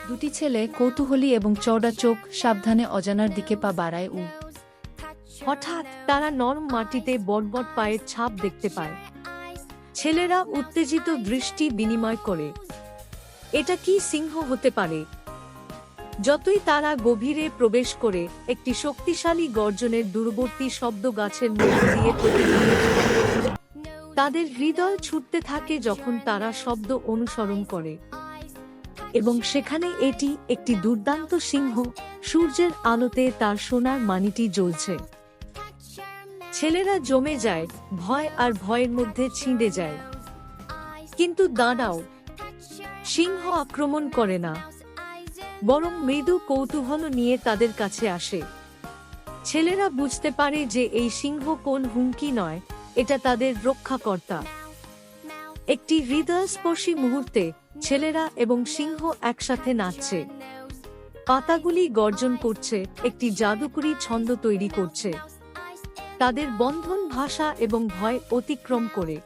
দুটি ছেলে কৌতূহলী এবং চওড়া চোখ সাবধানে অজানার দিকে পা বাড়ায়। হঠাৎ তারা নরম মাটিতে বটবট পায়ের ছাপ দেখতে পায়। ছেলেরা উত্তেজিত দৃষ্টি বিনিময় করে। এটা কি সিংহ হতে পারে? যতই তারা গভীরে প্রবেশ করে, একটি শক্তিশালী গর্জনের দূরবর্তী শব্দ গাছের মধ্য দিয়ে প্রতিধ্বনিত হয়। তাদের হৃদয় ছুটতে থাকে যখন তারা শব্দ অনুসরণ করে, এবং সেখানে এটি একটি দুর্দান্ত সিংহ। সূর্যের আলোতে তার সোনার মানিটি জ্বলছে। ছেলেরা জমে যায়, ভয় আর ভয়ের মধ্যে ছিঁড়ে যায়। কিন্তু দাঁড়াও, সিংহ আক্রমণ করে না, বরং মৃদু কৌতূহল নিয়ে তাদের কাছে আসে। ছেলেরা বুঝতে পারে যে এই সিংহ কোন হুমকি নয়, এটা তাদের রক্ষাকর্তা। একটি হৃদয়স্পর্শী মুহূর্তে ছেলেরা এবং সিংহ একসাথে নাচছে। পাতাগুলি গর্জন করছে, একটি জাদুকরী ছন্দ তৈরি করছে। তাদের বন্ধন ভাষা এবং ভয় অতিক্রম করে।